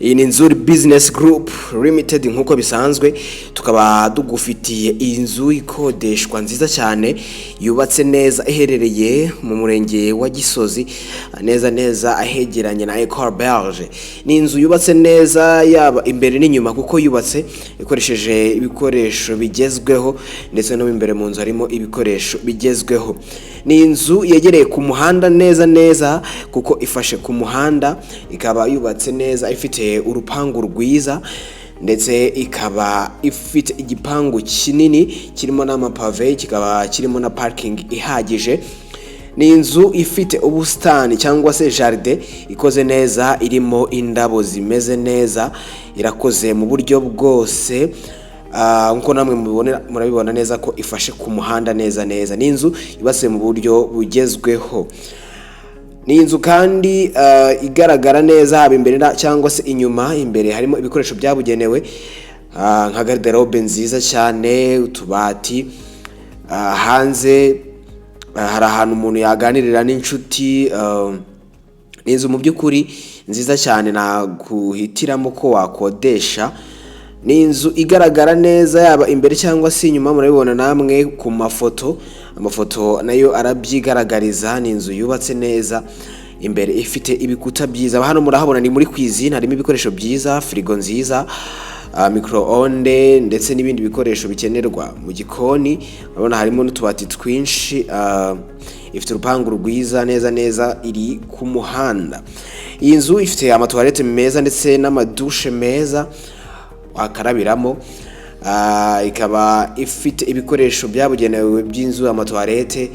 Iyi ni Inzu Business Group Limited nkuko bisanzwe tukaba dugufitiye inzu ikodeshwa nziza cyane yubatse neza iherereye mu Murenge wa Gisozi neza ahegeranye na ecole belge. Ni inzu yubatse neza yaba imbere n'inyuma kuko yubatse ikoresheje ibikoresho bigezweho ndetse no imbere mu nzu harimo ibikoresho bigezweho. Ni inzu yegereye ku muhanda neza kuko ifashe ku muhanda, ikaba yubatse neza ifite urupangu rwiza ndetse ikaba ifite igipangu kinini kirimo n'amapave, kikaba kirimo na parking ihagije. Ni inzu ifite ubustani cyangwa se jardin ikoze neza, irimo indabo zimeze neza, irakoze mu buryo bwose nkuko namwe murabibona neza ko ifashe ku muhanda neza. Ni inzu yubatse mu buryo bugezweho. Ni inzu kandi igaragara neza haba imbere cyangwa se inyuma. Imbere harimo ibikoresho byabugenewe nka garderobe nziza cyane, utubati, hanze hari ahantu umuntu yaganirira n'inshuti. Ni inzu mu by'ukuri nziza cyane naguhitiramo ko wakodesha. Ni inzu igaragara neza yaba imbere cyangwa se inyuma, murabibona namwe ku amafoto nayo arabyigaragariza. Ni inzu yubatse neza, imbere ifite ibikuta byiza. Hano murahabona ni muri kwezi, harimo ibikoresho byiza, frigo nziza, micro-onde ndetse n'ibindi bikoresho bikenerwa mu gikoni. Urabona harimo n'utubati twinshi, ifite urupangu rwiza neza, iri ku muhanda. Iyi nzu ifite amatoilette meza ndetse n'amadushe meza wakarabiramo. Ikaba ifite ibikoresho byabugenewe by'inzu, amatoilette,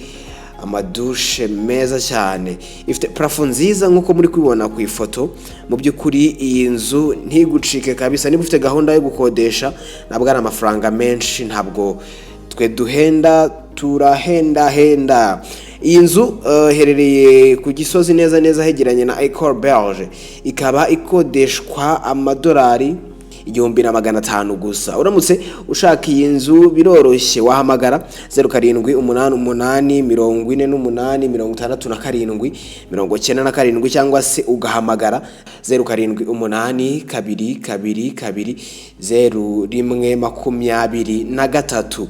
amadushe meza cyane. Ifite plafond nziza nkuko muri kubibona ku ifoto. Mu by'ukuri iyi nzu ntigucike kabisa. Niba ufite gahunda yo gukodesha, ntabwo ari amafaranga menshi, ntabwo twe duhenda, turahenda. Iyi nzu herereye ku Gisozi neza hegeranye na ecole belge. Ikaba ikodeshwa amadolari 1,500 gusa. Uramutse ushaka iyi nzu biroroshye, wahamagara 0788486797 cyangwa se ugahamagara 0788220123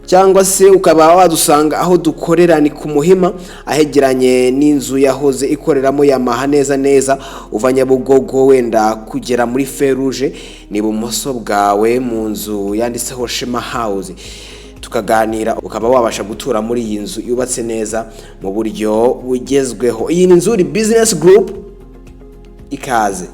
cyangwa se ukaba wadusanga aho dukorera ni ku Muhima ahegeranye n'inzu yahoze ikoreramo Yamaha neza uva Nyabugogo wenda kugera muri Feruje, ni bumoso bwawe mu nzu yanditseho Shema House. Tukaganira ukaba wabasha gutura muri iyi nzu yubatse neza mu buryo bugezweho. Iyi ni Inzu Business Group, ikaze.